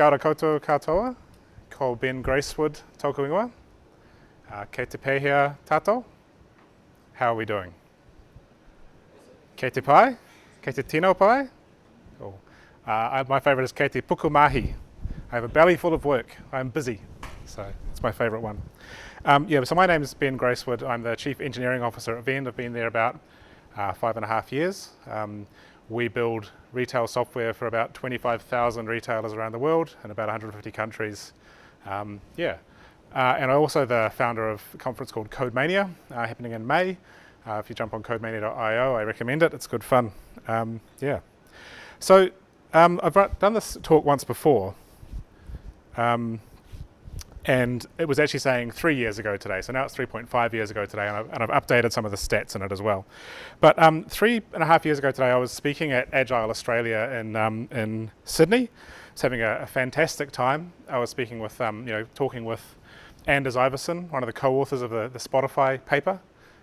Kia ora koutou katoa, ko Ben Gracewood tōku ingoa. Kei te pēhea tātou. How are we doing? Kei te pai? Kei te tino pai? Cool. My favourite is kei te puku mahi. I have a belly full of work. I'm busy. So it's my favourite one. So my name is Ben Gracewood. I'm the Chief Engineering Officer at Vend. I've been there about 5.5 years. We build retail software for about 25,000 retailers around the world in about 150 countries. And I'm also the founder of a conference called CodeMania, happening in May. If you jump on codemania.io, I recommend it. It's good fun. So I've done this talk once before, and it was actually saying 3 years ago today. So now it's 3.5 years ago today, and I've updated some of the stats in it as well. But 3.5 years ago today, I was speaking at Agile Australia in Sydney. I was having a fantastic time. I was speaking with, talking with Anders Iverson, one of the co-authors of the Spotify paper.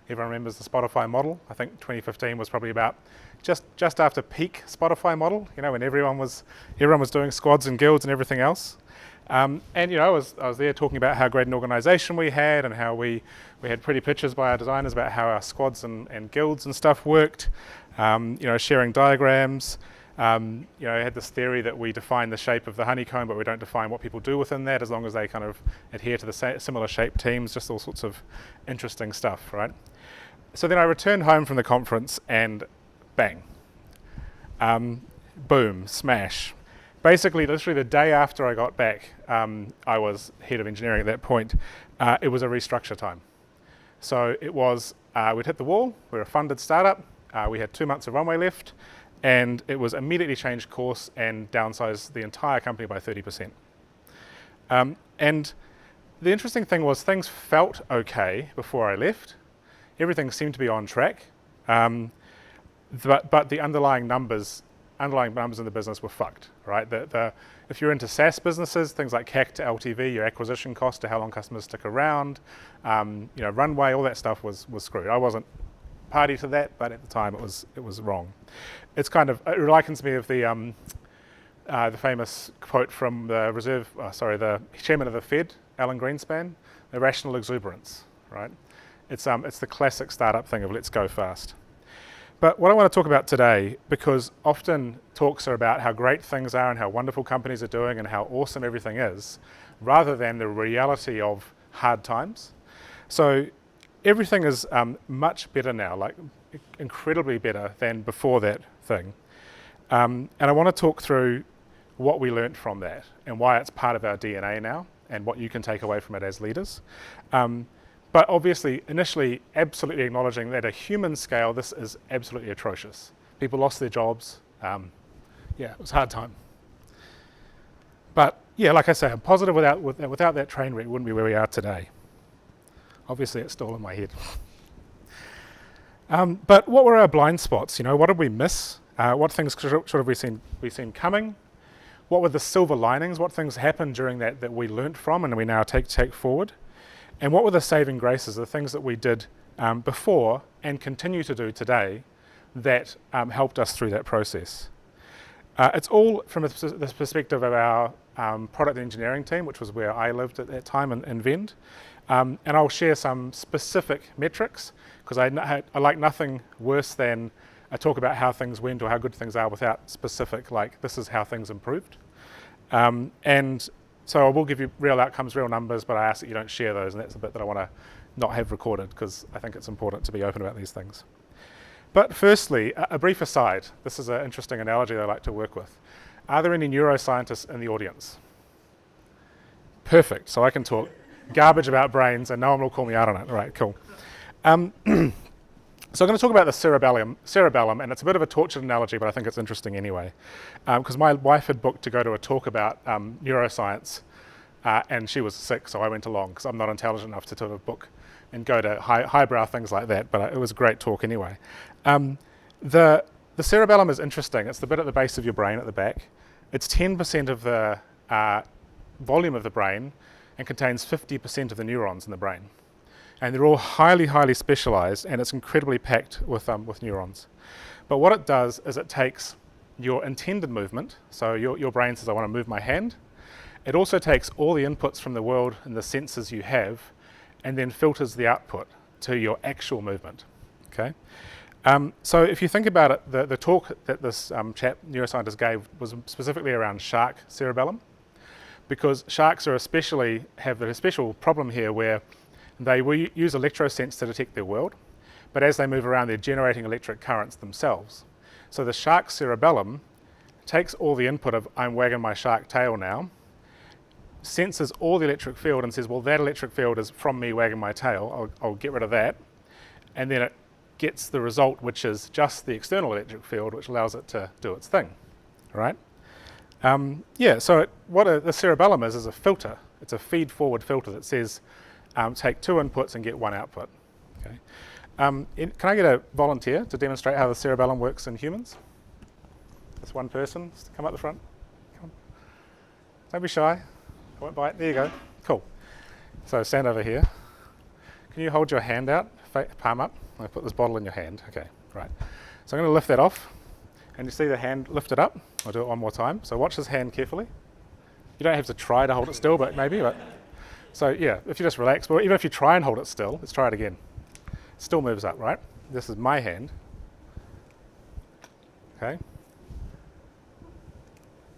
Everyone remembers the Spotify model. I think 2015 was probably about just after peak Spotify model, when everyone was doing squads and guilds and everything else. I was there talking about how great an organisation we had, and how we had pretty pictures by our designers about how our squads and guilds and stuff worked. Sharing diagrams. I had this theory that we define the shape of the honeycomb, but we don't define what people do within that, as long as they kind of adhere to the similar shaped teams. Just all sorts of interesting stuff, right? So then I returned home from the conference, and bang, boom, smash. Basically, literally the day after I got back, I was head of engineering at that point. It was a restructure time. So it was, we'd hit the wall. We were a funded startup. We had 2 months of runway left, and it was immediately changed course and downsized the entire company by 30%. And the interesting thing was, things felt okay before I left. Everything seemed to be on track, but the underlying numbers in the business were fucked, right? If you're into SaaS businesses, things like CAC to LTV, your acquisition cost to how long customers stick around, runway, all that stuff was screwed. I wasn't party to that, but at the time it was wrong. It likens me of the famous quote from the chairman of the Fed, Alan Greenspan, irrational exuberance, right? It's the classic startup thing of let's go fast. But what I want to talk about today, because often talks are about how great things are and how wonderful companies are doing and how awesome everything is, rather than the reality of hard times. So everything is much better now, like incredibly better than before that thing. And I want to talk through what we learnt from that and why it's part of our DNA now and what you can take away from it as leaders. But obviously, initially, absolutely acknowledging that at a human scale, this is absolutely atrocious. People lost their jobs. It was a hard time. But yeah, like I say, I'm positive without that train wreck, we wouldn't be where we are today. Obviously, it's still in my head. But what were our blind spots? What did we miss? What things should have we seen coming? What were the silver linings? What things happened during that we learnt from and we now take forward? And what were the saving graces, the things that we did before and continue to do today that helped us through that process? It's all from the perspective of our product engineering team, which was where I lived at that time in Vend. And I'll share some specific metrics, because I like nothing worse than a talk about how things went or how good things are without specific, like this is how things improved. So I will give you real outcomes, real numbers, but I ask that you don't share those, and that's a bit that I want to not have recorded, because I think it's important to be open about these things. But firstly, a brief aside. This is an interesting analogy that I like to work with. Are there any neuroscientists in the audience? Perfect, so I can talk garbage about brains and no one will call me out on it. All right, cool. So I'm going to talk about the cerebellum, and it's a bit of a tortured analogy, but I think it's interesting anyway. Because my wife had booked to go to a talk about neuroscience, and she was sick, so I went along, because I'm not intelligent enough to sort of book and go to highbrow things like that, but it was a great talk anyway. The cerebellum is interesting. It's the bit at the base of your brain at the back. It's 10% of the volume of the brain and contains 50% of the neurons in the brain. And they're all highly, highly specialized, and it's incredibly packed with neurons. But what it does is it takes your intended movement, so your brain says, I want to move my hand, It also takes all the inputs from the world and the sensors you have and then filters the output to your actual movement. Okay. So if you think about it, the talk that this chap, neuroscientist, gave was specifically around shark cerebellum, because sharks have a special problem here where they use electrosense to detect their world, but as they move around, they're generating electric currents themselves. So the shark cerebellum takes all the input of I'm wagging my shark tail now, senses all the electric field and says, well, that electric field is from me wagging my tail, I'll get rid of that, and then it gets the result, which is just the external electric field, which allows it to do its thing, right? So the cerebellum is a filter. It's a feed-forward filter that says, take 2 inputs and get 1 output. Okay. Can I get a volunteer to demonstrate how the cerebellum works in humans? Just one person, just come up the front. Come on. Don't be shy. I won't bite. There you go. Cool. So stand over here. Can you hold your hand out, palm up? I put this bottle in your hand. Okay, right. So I'm going to lift that off, and you see the hand lifted up. I'll do it one more time. So watch this hand carefully. You don't have to try to hold it still, but maybe. So yeah, if you just relax, well, even if you try and hold it still, let's try it again. It still moves up, right? This is my hand. Okay.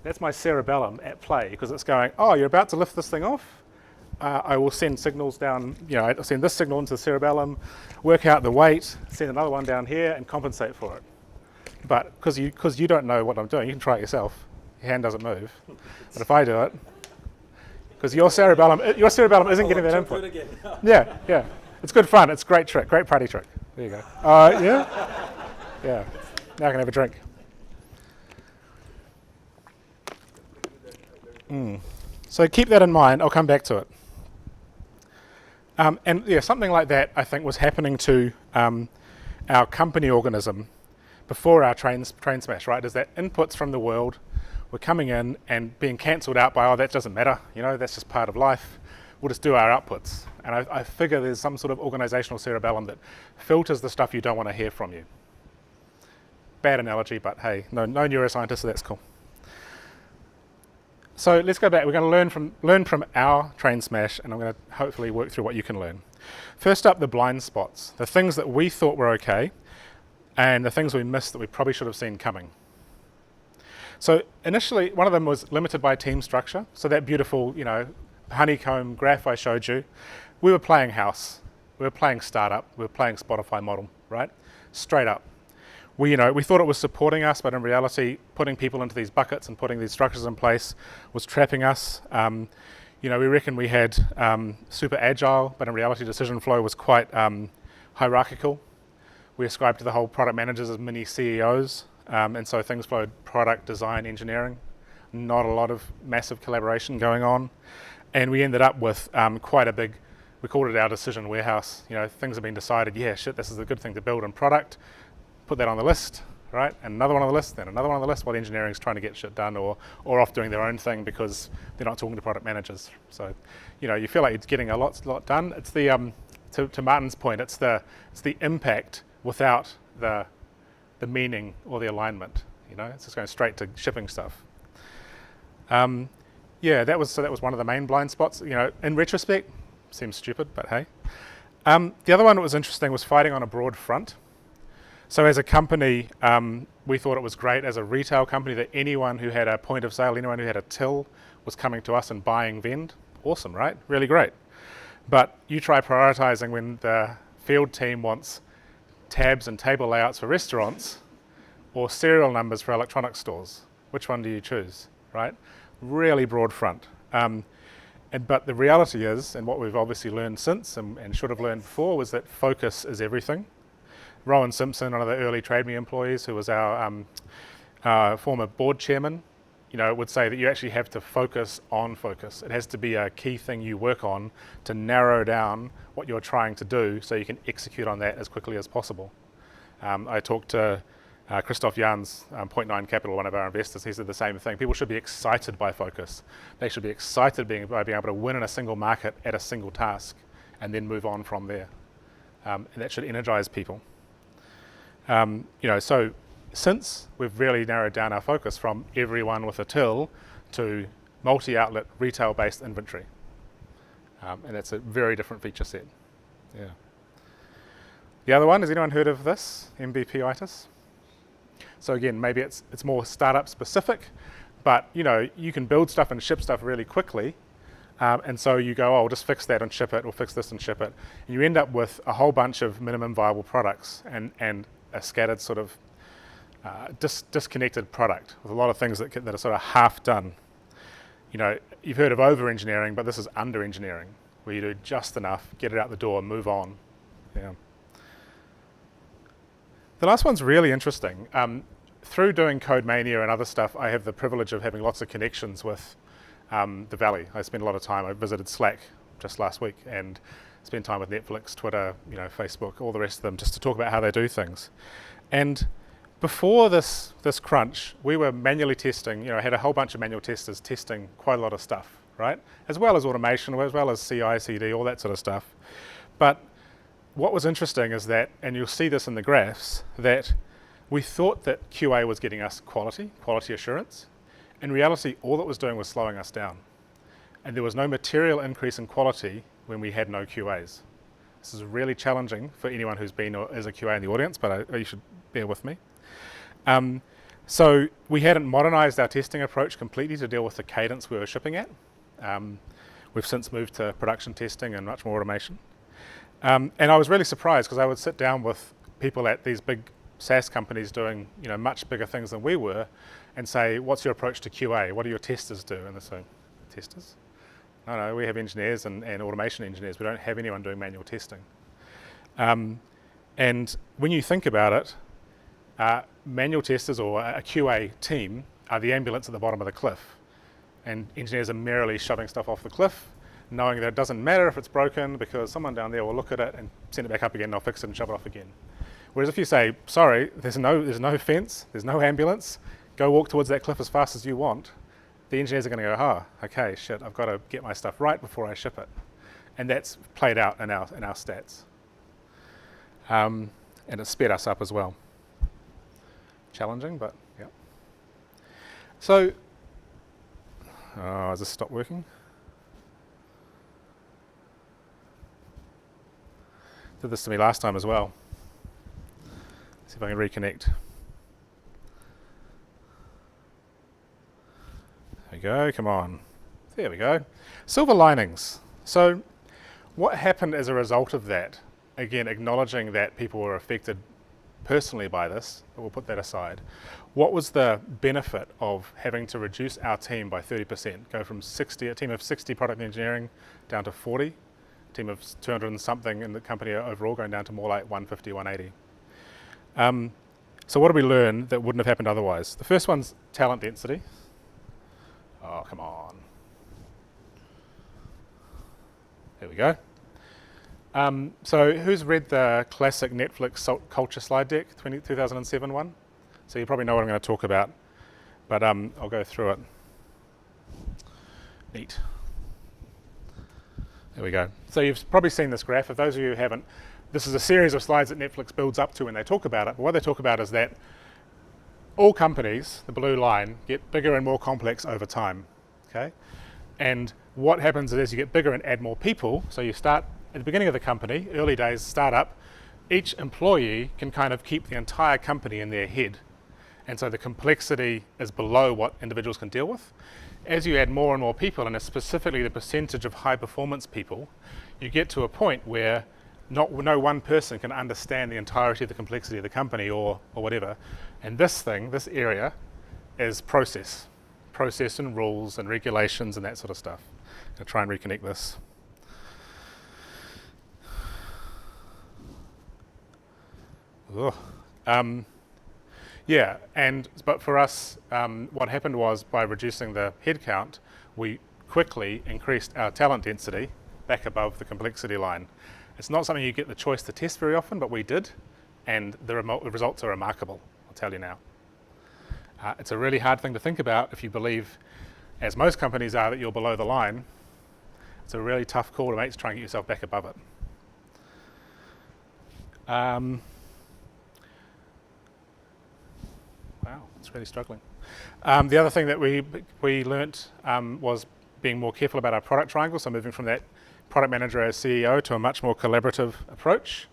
That's my cerebellum at play, because it's going, oh, you're about to lift this thing off? I will send signals down, I'll send this signal into the cerebellum, work out the weight, send another one down here and compensate for it. But because you don't know what I'm doing, you can try it yourself. Your hand doesn't move. But if I do it, because your cerebellum isn't getting that input. Yeah. It's good fun. It's a great trick, great party trick. There you go. Yeah? Yeah. Now I can have a drink. So keep that in mind. I'll come back to it. Something like that, I think, was happening to our company organism before our train smash, right? Is that inputs from the world were coming in and being cancelled out by, oh, that doesn't matter, that's just part of life. We'll just do our outputs. And I figure there's some sort of organizational cerebellum that filters the stuff you don't want to hear from you. Bad analogy, but hey, no neuroscientist, so that's cool. So let's go back. We're going to learn from our train smash, and I'm going to hopefully work through what you can learn. First up, the blind spots, the things that we thought were okay, and the things we missed that we probably should have seen coming. So initially, one of them was limited by team structure. So that beautiful, honeycomb graph I showed you, we were playing house, we were playing startup, we were playing Spotify model, right? Straight up. We thought it was supporting us, but in reality, putting people into these buckets and putting these structures in place was trapping us. We reckon we had super agile, but in reality, decision flow was quite hierarchical. We ascribed to the whole product managers as mini CEOs, and so things flowed product, design, engineering. Not a lot of massive collaboration going on, and we ended up with quite a big. We called it our decision warehouse. Things have been decided. Yeah, shit, this is a good thing to build in product. Put that on the list, right? And another one on the list, then another one on the list, while engineering's trying to get shit done or off doing their own thing because they're not talking to product managers. So, you feel like it's getting a lot done. It's the to Martin's point, it's the impact without the meaning or the alignment. It's just going straight to shipping stuff. That was one of the main blind spots. In retrospect, seems stupid, but hey. The other one that was interesting was fighting on a broad front. So as a company, we thought it was great as a retail company that anyone who had a point of sale, anyone who had a till was coming to us and buying vend. Awesome, right? Really great. But you try prioritizing when the field team wants tabs and table layouts for restaurants or serial numbers for electronics stores. Which one do you choose, right? Really broad front. But the reality is, and what we've obviously learned since and should have learned before, was that focus is everything. Rowan Simpson, one of the early TradeMe employees, who was our former board chairman, would say that you actually have to focus on focus. It has to be a key thing you work on to narrow down what you're trying to do so you can execute on that as quickly as possible. I talked to Christoph Jans, Point 9 Capital, one of our investors. He said the same thing. People should be excited by focus. They should be excited by being able to win in a single market at a single task and then move on from there. And that should energize people. So since we've really narrowed down our focus from everyone with a till to multi-outlet, retail-based inventory. And that's a very different feature set. Yeah. The other one, has anyone heard of this, MVP-itis? So again, maybe it's more startup specific, but you can build stuff and ship stuff really quickly, and so you go, oh, I'll just fix that and ship it, or fix this and ship it, and you end up with a whole bunch of minimum viable products and a scattered sort of disconnected product with a lot of things that are sort of half done. You've heard of over-engineering, but this is under-engineering, where you do just enough, get it out the door, and move on. Yeah. The last one's really interesting. Through doing Code Mania and other stuff, I have the privilege of having lots of connections with the Valley. I spend a lot of time. I visited Slack just last week and spent time with Netflix, Twitter, Facebook, all the rest of them, just to talk about how they do things. And before this crunch, we were manually testing. I had a whole bunch of manual testers testing quite a lot of stuff, right? As well as automation, as well as CI, CD, all that sort of stuff. But what was interesting is that, and you'll see this in the graphs, that we thought that QA was getting us quality assurance. In reality, all it was doing was slowing us down. And there was no material increase in quality when we had no QAs. This is really challenging for anyone who's been or is a QA in the audience, but you should bear with me. So we hadn't modernized our testing approach completely to deal with the cadence we were shipping at. We've since moved to production testing and much more automation. And I was really surprised because I would sit down with people at these big SaaS companies doing much bigger things than we were and say, what's your approach to QA? What do your testers do? And they say, testers? No, we have engineers and automation engineers. We don't have anyone doing manual testing. And when you think about it, manual testers or a QA team are the ambulance at the bottom of the cliff. And engineers are merely shoving stuff off the cliff, knowing that it doesn't matter if it's broken because someone down there will look at it and send it back up again, and they'll fix it and shove it off again. Whereas if you say, sorry, there's no fence, there's no ambulance, go walk towards that cliff as fast as you want, the engineers are going to go, okay, shit, I've got to get my stuff right before I ship it. And that's played out in our stats. And it sped us up as well. Challenging, but yeah. So, has this stopped working? Did this to me last time as well. See if I can reconnect. There we go, come on. There we go. Silver linings. So what happened as a result of that? Again, acknowledging that people were affected personally by this, but we'll put that aside. What was the benefit of having to reduce our team by 30%? Go from a team of 60 product engineering down to 40? Team of 200 and something in the company overall going down to more like 150, 180. So what did we learn that wouldn't have happened otherwise? The first one's talent density. Oh, come on. There we go. So who's read the classic Netflix culture slide deck, 2007 one? So you probably know what I'm going to talk about, but I'll go through it. Neat. There we go. So you've probably seen this graph. For those of you who haven't, this is a series of slides that Netflix builds up to when they talk about it. But what they talk about is that all companies, the blue line, get bigger and more complex over time. Okay? And what happens is as you get bigger and add more people, so you start at the beginning of the company, early days, startup, each employee can kind of keep the entire company in their head. And so the complexity is below what individuals can deal with. As you add more and more people, and specifically the percentage of high performance people, you get to a point where no one person can understand the entirety of the complexity of the company or whatever. And this area is process and rules and regulations and that sort of stuff. I'm going to try and reconnect this. But for us, what happened was by reducing the headcount, we quickly increased our talent density back above the complexity line. It's not something you get the choice to test very often, but we did, and the results are remarkable, I'll tell you now. It's a really hard thing to think about if you believe, as most companies are, that you're below the line. It's a really tough call to make to try and get yourself back above it. Wow, it's really struggling. The other thing that we learnt was being more careful about our product triangle, so moving from that product manager as CEO to a much more collaborative approach.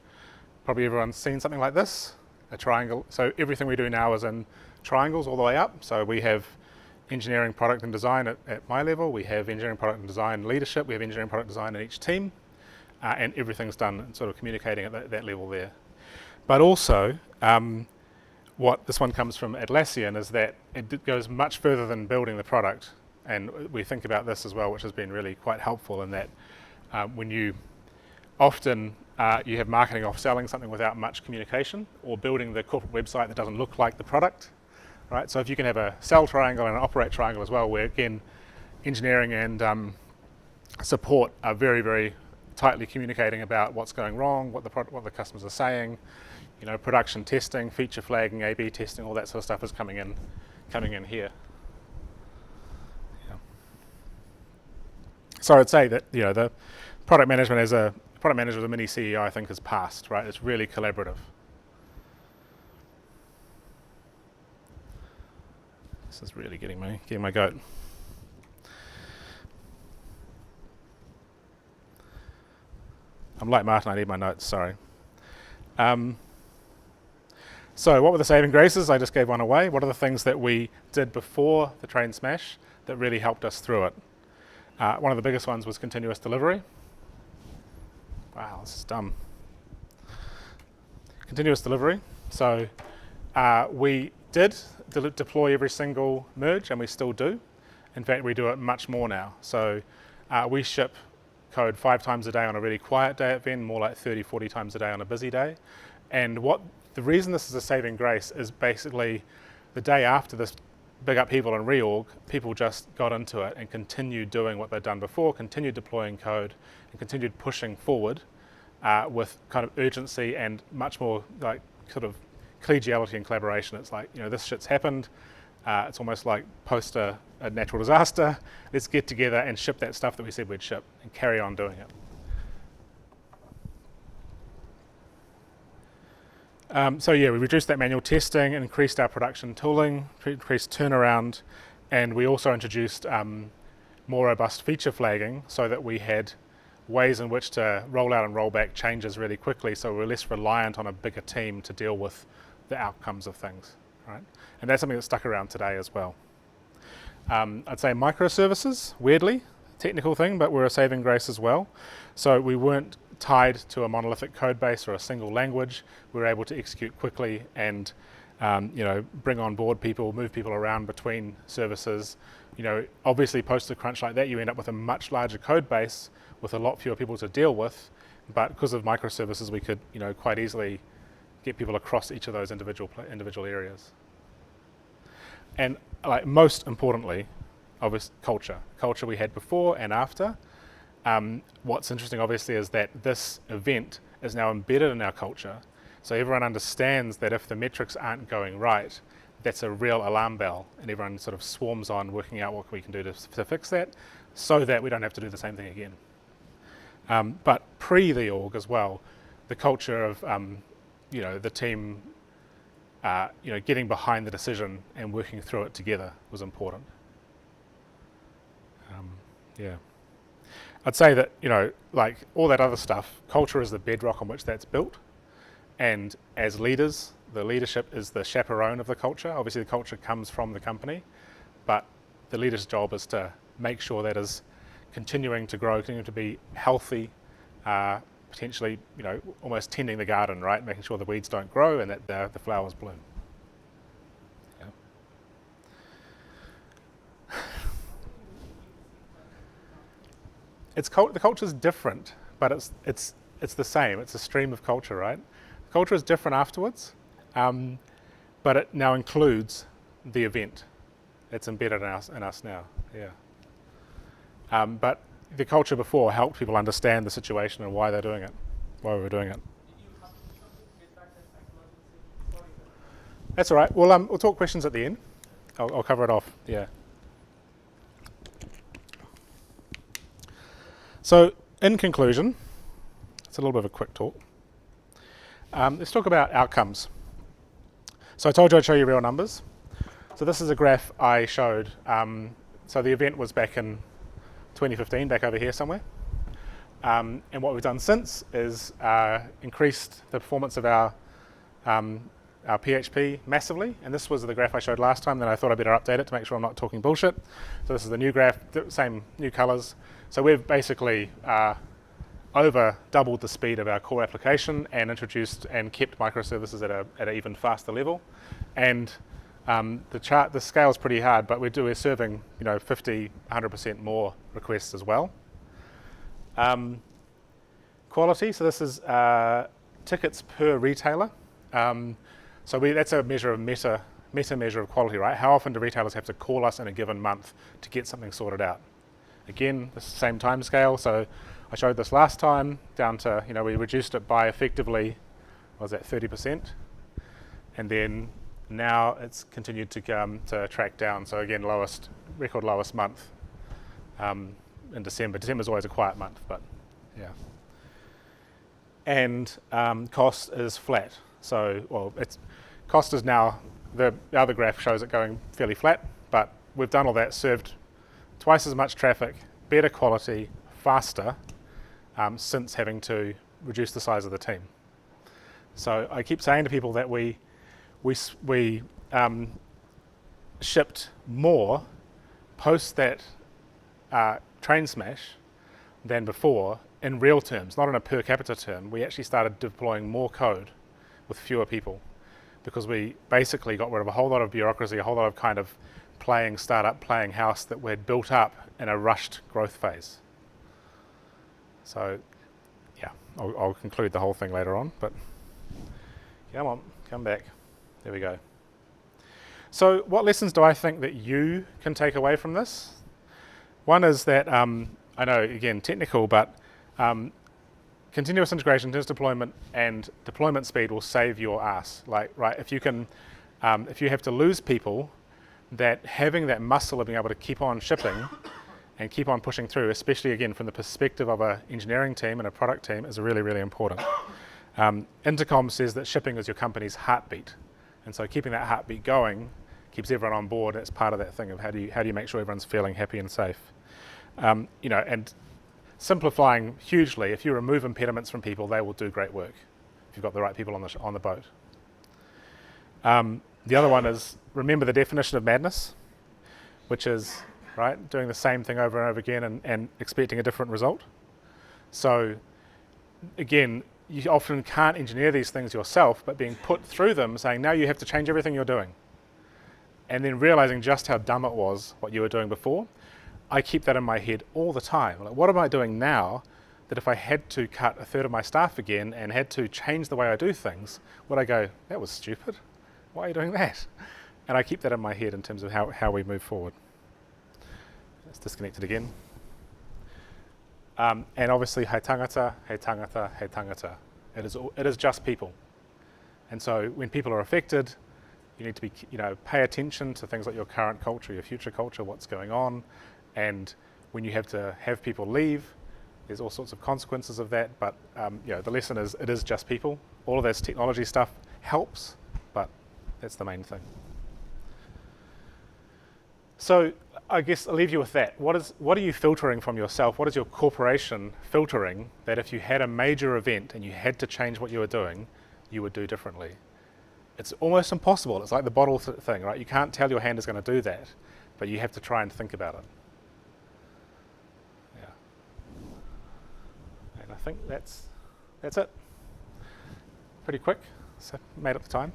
Probably everyone's seen something like this, a triangle. So everything we do now is in triangles all the way up. So we have engineering, product and design at my level, we have engineering, product and design leadership, we have engineering, product design in each team, and everything's done and sort of communicating at that level there. But also, what this one comes from Atlassian is that it goes much further than building the product, and we think about this as well, which has been really quite helpful in that when you often you have marketing off selling something without much communication, or building the corporate website that doesn't look like the product, right? So if you can have a sell triangle and an operate triangle as well, where again engineering and support are very, very tightly communicating about what's going wrong, what the customers are saying. You know, production testing, feature flagging, A/B testing, all that sort of stuff is coming in here. Yeah. So I'd say that, you know, the product management as a product manager with a mini CEO, I think, is past, right? It's really collaborative. This is really getting my goat. I'm like Martin, I need my notes, sorry. So what were the saving graces? I just gave one away. What are the things that we did before the train smash that really helped us through it? One of the biggest ones was continuous delivery. Wow, this is dumb. Continuous delivery. So we did deploy every single merge, and we still do. In fact, we do it much more now. So we ship code 5 times a day on a really quiet day at Venn, more like 30, 40 times a day on a busy day. And the reason this is a saving grace is basically the day after this big upheaval and reorg, people just got into it and continued doing what they'd done before, continued deploying code, and continued pushing forward with kind of urgency and much more like sort of collegiality and collaboration. It's like, you know, this shit's happened. It's almost like post a natural disaster. Let's get together and ship that stuff that we said we'd ship and carry on doing it. So yeah, we reduced that manual testing, increased our production tooling, increased turnaround, and we also introduced more robust feature flagging so that we had ways in which to roll out and roll back changes really quickly, so we're less reliant on a bigger team to deal with the outcomes of things, right? And that's something that stuck around today as well. I'd say microservices, weirdly, technical thing, but we're a saving grace as well. So we weren't tied to a monolithic code base or a single language. We were able to execute quickly and you know, bring on board people, move people around between services. You know, obviously post a crunch like that, you end up with a much larger code base with a lot fewer people to deal with. But because of microservices, we could, you know, quite easily get people across each of those individual areas. And like most importantly, obviously culture we had before and after. What's interesting, obviously, is that this event is now embedded in our culture. So everyone understands that if the metrics aren't going right, that's a real alarm bell, and everyone sort of swarms on working out what we can do to fix that, so that we don't have to do the same thing again. But pre the org as well, the culture of you know, the team you know, getting behind the decision and working through it together was important. Yeah. I'd say that, you know, like all that other stuff, culture is the bedrock on which that's built. And as leaders, the leadership is the chaperone of the culture. Obviously the culture comes from the company, but the leader's job is to make sure that is continuing to grow, continuing to be healthy, potentially, you know, almost tending the garden, right? Making sure the weeds don't grow and that the flowers bloom. The culture's different, but it's the same. It's a stream of culture, right? Culture is different afterwards, but it now includes the event. It's embedded in us now. Yeah. But the culture before helped people understand the situation and why they're doing it, why we were doing it. That's all right. We'll talk questions at the end. I'll cover it off. Yeah. So, in conclusion, it's a little bit of a quick talk. Let's talk about outcomes. So I told you I'd show you real numbers. So this is a graph I showed. So the event was back in 2015, back over here somewhere. And what we've done since is increased the performance of our PHP massively. And this was the graph I showed last time, then I thought I'd better update it to make sure I'm not talking bullshit. So this is the new graph, same new colors. So we've basically over doubled the speed of our core application and introduced and kept microservices at an even faster level. And the scale is pretty hard, but we're serving 50, 100% more requests as well. Quality, so this is tickets per retailer. So that's a measure of meta measure of quality, right? How often do retailers have to call us in a given month to get something sorted out? Again, the same time scale. So I showed this last time down to, we reduced it by effectively, what was that, 30%? And then now it's continued to track down. So again, record lowest month in December. December's always a quiet month, but yeah. And cost is flat. So, cost is now, the other graph shows it going fairly flat, but we've done all that, served twice as much traffic, better quality, faster, since having to reduce the size of the team. So I keep saying to people that we shipped more post that train smash than before in real terms, not in a per capita term. We actually started deploying more code with fewer people because we basically got rid of a whole lot of bureaucracy, a whole lot of kind of startup playing house that we'd built up in a rushed growth phase. So yeah, I'll conclude the whole thing later on, but come back. There we go. So what lessons do I think that you can take away from this? One is that, I know, again, technical, but continuous integration, continuous deployment, and deployment speed will save your ass. If you have to lose people, that having that muscle of being able to keep on shipping and keep on pushing through, especially again from the perspective of an engineering team and a product team, is really, really important. Intercom says that shipping is your company's heartbeat, and so keeping that heartbeat going keeps everyone on board. It's part of that thing of how do you make sure everyone's feeling happy and safe. And simplifying hugely. If you remove impediments from people, they will do great work. If you've got the right people on the boat. The other one is remember the definition of madness, which is doing the same thing over and over again and expecting a different result. So again, you often can't engineer these things yourself, but being put through them, saying now you have to change everything you're doing, and then realizing just how dumb it was what you were doing before. I keep that in my head all the time. Like, what am I doing now that if I had to cut a third of my staff again and had to change the way I do things, would I go, that was stupid? Why are you doing that? And I keep that in my head in terms of how we move forward. It's disconnected again. And obviously, hei tangata, hei tangata, hei tangata. It is just people. And so when people are affected, you need to be, pay attention to things like your current culture, your future culture, what's going on. And when you have to have people leave, there's all sorts of consequences of that. But the lesson is it is just people. All of this technology stuff helps, but that's the main thing. So I guess I'll leave you with that. What are you filtering from yourself? What is your corporation filtering that if you had a major event and you had to change what you were doing, you would do differently? It's almost impossible. It's like the bottle thing, right? You can't tell your hand is going to do that, but you have to try and think about it. Yeah. And I think that's it. Pretty quick. So made up the time.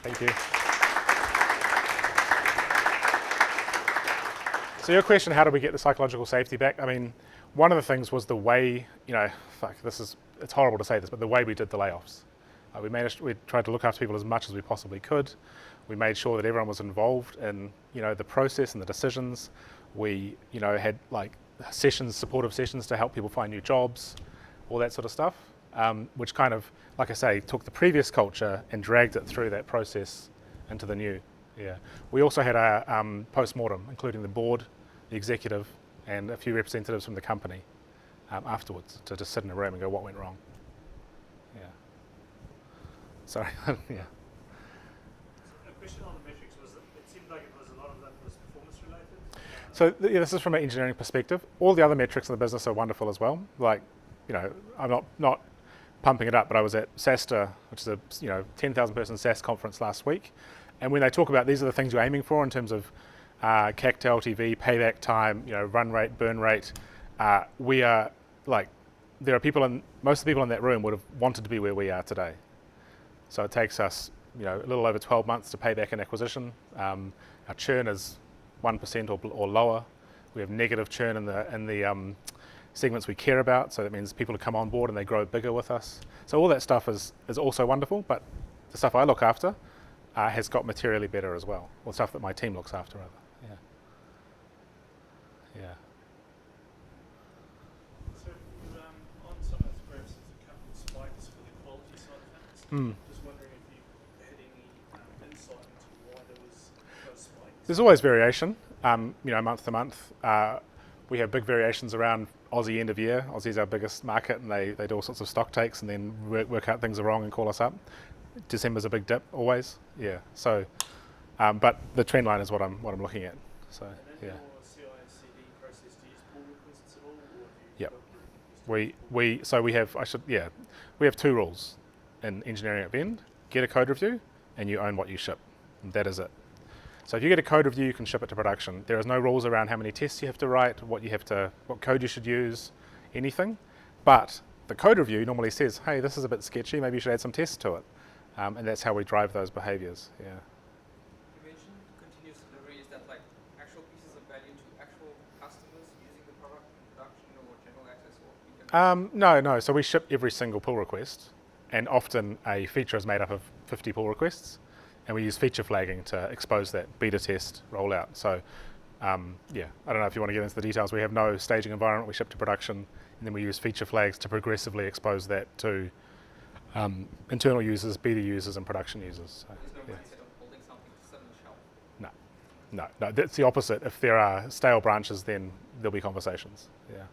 Thank you. So your question, how do we get the psychological safety back? I mean, one of the things was the way, it's horrible to say this, but the way we did the layoffs. We tried to look after people as much as we possibly could. We made sure that everyone was involved in, the process and the decisions. We, had supportive sessions to help people find new jobs, all that sort of stuff, which kind of, like I say, took the previous culture and dragged it through that process into the new. Yeah. We also had a post-mortem, including the board, the executive, and a few representatives from the company afterwards to just sit in a room and go, what went wrong? Yeah. Sorry, yeah. A question on the metrics was that it seemed like it a lot of that was performance related. So yeah, this is from an engineering perspective. All the other metrics in the business are wonderful as well. Like, I'm not pumping it up, but I was at SaaSta, which is a 10,000 person SaaS conference last week, and when they talk about these are the things you're aiming for in terms of CAC to LTV, payback time, run rate, burn rate, we are like, there are most of the people in that room would have wanted to be where we are today. So it takes us a little over 12 months to pay back an acquisition. Our churn is 1% or lower. We have negative churn in the segments we care about, so that means people who come on board and they grow bigger with us. So all that stuff is also wonderful, but the stuff I look after has got materially better as well, or stuff that my team looks after rather. Yeah. So on some of those graphs, there's a couple of spikes for the quality side of things. Just wondering if you had any insight into why there was those spikes. There's always variation, month to month. We have big variations around Aussie end of year. Aussie's our biggest market, and they do all sorts of stock takes and then work out things are wrong and call us up. December's a big dip always. Yeah. So, but the trend line is what I'm looking at. So yeah. Your CI/CD process, do you use pull requests at all, or do you Yep. We have two rules in engineering at Vend: get a code review, and you own what you ship. And that is it. So if you get a code review, you can ship it to production. There is no rules around how many tests you have to write, what code you should use, anything. But the code review normally says, hey, this is a bit sketchy, maybe you should add some tests to it. And that's how we drive those behaviors. Yeah. You mentioned continuous delivery. Is that like actual pieces of value to actual customers using the product in production or general access? Or No. So we ship every single pull request, and often a feature is made up of 50 pull requests. And we use feature flagging to expose that beta test rollout. So, I don't know if you want to get into the details. We have no staging environment. We ship to production, and then we use feature flags to progressively expose that to internal users, beta users, and production users. So, there's no mindset of holding something to sit on the shelf. No, that's the opposite. If there are stale branches, then there'll be conversations. Yeah.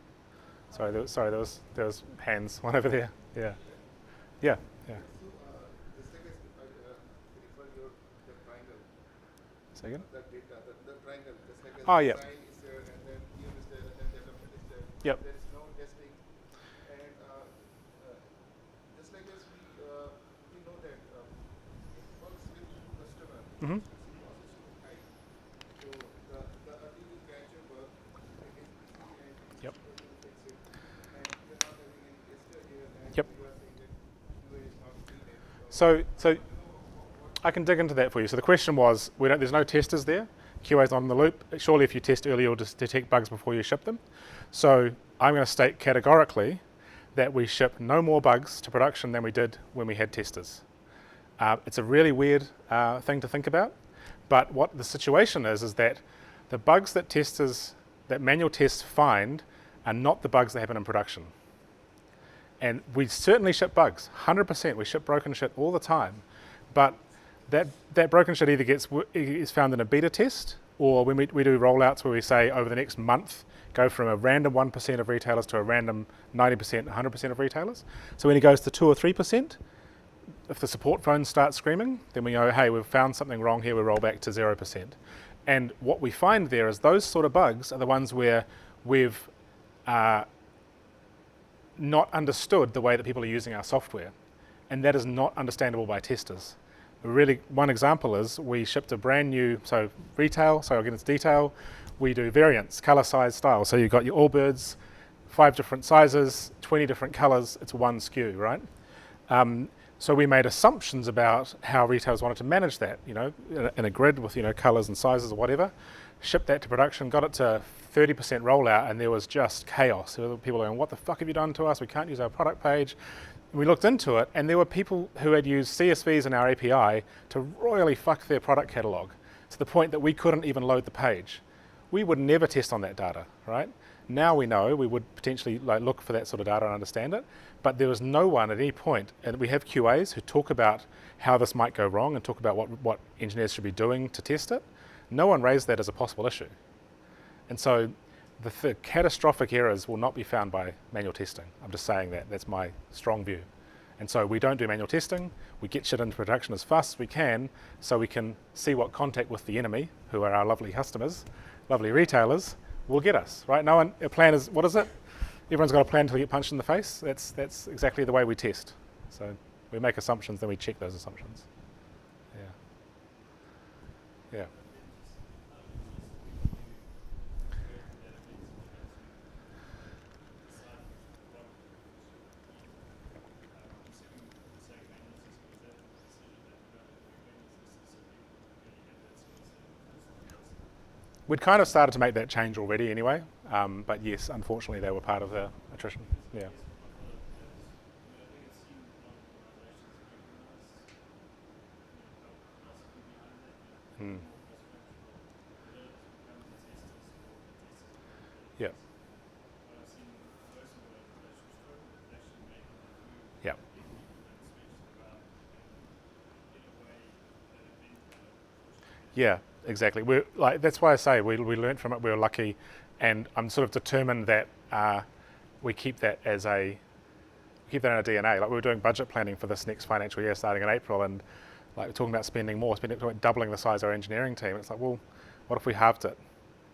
There was hands. One over there. Yeah. Yeah. Second? The triangle, just like Oh, a yeah. design is there, and then team is there, and then development is there. Yep. There is no testing, and just like as we know that it works with customer. Mm-hmm. It's too high. So the until you catch your work, it is easy and it's Yep. easy to fix it. And you're not having any tester here, and Yep. you are saying that QA is not needed. So I can dig into that for you. So the question was, there's no testers there. QA's not in the loop. Surely if you test early, you'll just detect bugs before you ship them. So I'm going to state categorically that we ship no more bugs to production than we did when we had testers. It's a really weird thing to think about, but what the situation is that the bugs that manual tests find are not the bugs that happen in production. And we certainly ship bugs, 100%. We ship broken shit all the time, but that broken shit either is found in a beta test, or when we do rollouts where we say over the next month, go from a random 1% of retailers to a random 90%, 100% of retailers. So when it goes to 2 or 3%, if the support phone starts screaming, then we go, hey, we've found something wrong here, we roll back to 0%. And what we find there is those sort of bugs are the ones where we've not understood the way that people are using our software. And that is not understandable by testers. Really, one example is we shipped a brand new, retail, so I'll get into detail, we do variants, color, size, style. So you've got your Allbirds, 5 different sizes, 20 different colors, it's one SKU, right? So we made assumptions about how retailers wanted to manage that, in a grid with, colors and sizes or whatever. Shipped that to production, got it to 30% rollout, and there was just chaos. There were people going, what the fuck have you done to us? We can't use our product page. We looked into it, and there were people who had used CSVs in our API to royally fuck their product catalog to the point that we couldn't even load the page. We would never test on that data, right? Now we know we would potentially look for that sort of data and understand it, but there was no one at any point, and we have QAs who talk about how this might go wrong and talk about what engineers should be doing to test it. No one raised that as a possible issue. And so the catastrophic errors will not be found by manual testing. I'm just saying that. That's my strong view. And so we don't do manual testing. We get shit into production as fast as we can so we can see what contact with the enemy, who are our lovely customers, lovely retailers, will get us, right? No one, a plan is, what is it? Everyone's got a plan until you get punched in the face. That's exactly the way we test. So we make assumptions, then we check those assumptions. Yeah. Yeah. We'd kind of started to make that change already anyway, but yes, unfortunately they were part of the attrition. Yeah. Mm. Yeah. Yeah. Yeah, exactly. We're like, that's why I say we learned from it. We were lucky, and I'm sort of determined that we keep that in our DNA. Like we were doing budget planning for this next financial year starting in April, and like we're talking about spending doubling the size of our engineering team. It's like, well, what if we halved it?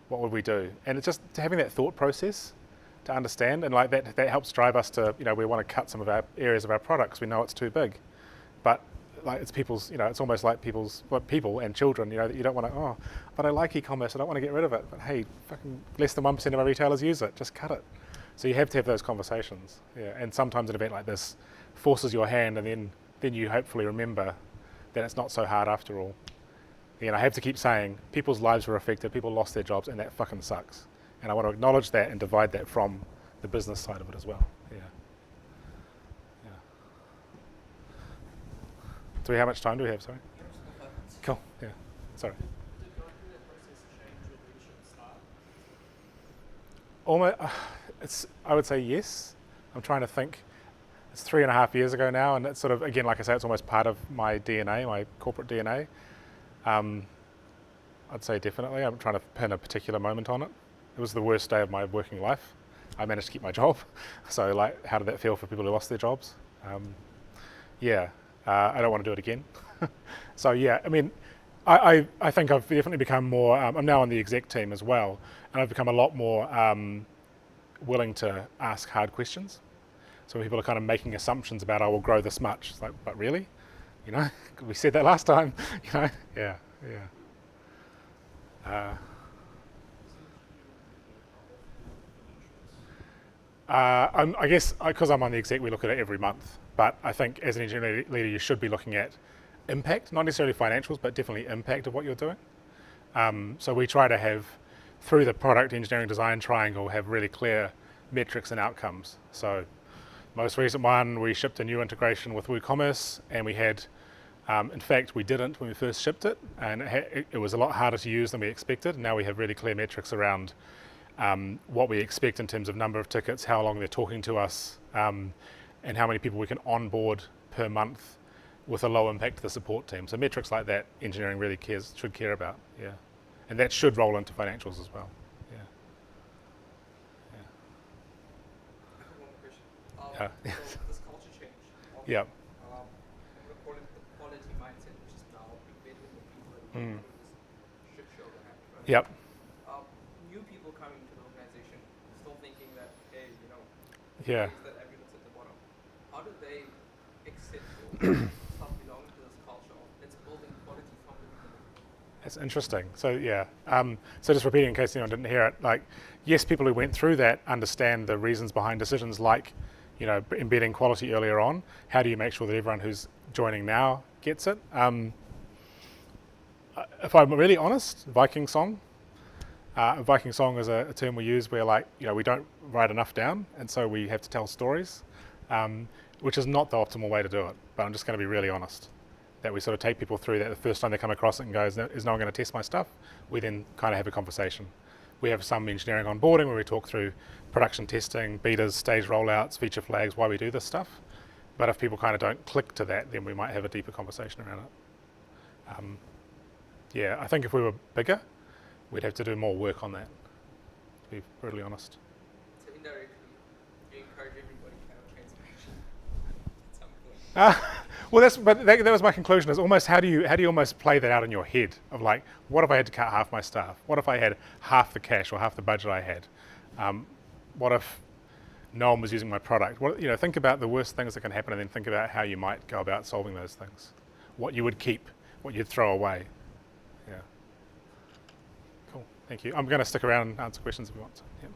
What would we do? And it's just having that thought process to understand, and like that helps drive us to, we want to cut some of our areas of our products. We know it's too big, but like it's people's, it's almost like people and children, that you don't want to, but I like e-commerce, I don't want to get rid of it. But hey, fucking less than 1% of our retailers use it, just cut it. So you have to have those conversations. Yeah, and sometimes an event like this forces your hand, and then you hopefully remember that it's not so hard after all. I have to keep saying people's lives were affected, people lost their jobs, and that fucking sucks. And I want to acknowledge that and divide that from the business side of it as well. Yeah. How much time do we have? Sorry. Cool. Yeah. Sorry. Did going through that process change your leadership style? Almost. I would say yes. I'm trying to think. It's 3.5 years ago now, and it's sort of, again, like I say, it's almost part of my DNA, my corporate DNA. I'd say definitely. I'm trying to pin a particular moment on it. It was the worst day of my working life. I managed to keep my job. So, like, how did that feel for people who lost their jobs? I don't want to do it again. So, yeah, I mean, I think I've definitely become more, I'm now on the exec team as well, and I've become a lot more willing to ask hard questions. So when people are kind of making assumptions about, we'll grow this much. It's like, but really? We said that last time. Yeah. I guess because I'm on the exec, we look at it every month. But I think as an engineering leader, you should be looking at impact, not necessarily financials, but definitely impact of what you're doing. So we try to have, through the product engineering design triangle, have really clear metrics and outcomes. So most recent one, we shipped a new integration with WooCommerce, and we had, in fact, we didn't when we first shipped it, and it was a lot harder to use than we expected. Now we have really clear metrics around what we expect in terms of number of tickets, how long they're talking to us, and how many people we can onboard per month with a low impact to the support team. So metrics like that, engineering really should care about, yeah. And that should roll into financials as well, yeah. I have one question. So this culture change. Yeah. I'm going to call it the quality mindset, which is now embedded in the people that Mm. this shit show that happened. Right? Yep. New people coming to the organization, still thinking that, hey, Yeah. that evidence at the bottom. How do they accept or start belonging to this culture of let's building quality from the beginning? That's interesting. So yeah, so just repeating in case anyone didn't hear it, like, yes, people who went through that understand the reasons behind decisions like, embedding quality earlier on. How do you make sure that everyone who's joining now gets it? If I'm really honest, Viking song. Viking song is a term we use where, we don't write enough down, and so we have to tell stories, which is not the optimal way to do it. But I'm just going to be really honest, that we sort of take people through that the first time they come across it and go, is no one going to test my stuff? We then kind of have a conversation. We have some engineering onboarding where we talk through production testing, betas, stage rollouts, feature flags, why we do this stuff. But if people kind of don't click to that, then we might have a deeper conversation around it. I think if we were bigger, we'd have to do more work on that, to be brutally honest. So indirectly, you encourage everybody to have transformation at some point. Uh, well, that was my conclusion. Is almost how do you almost play that out in your head of like, what if I had to cut half my staff? What if I had half the cash or half the budget I had? What if no one was using my product? Think about the worst things that can happen, and then think about how you might go about solving those things. What you would keep, what you'd throw away. Yeah. Cool. Thank you. I'm going to stick around and answer questions if you want. Yeah.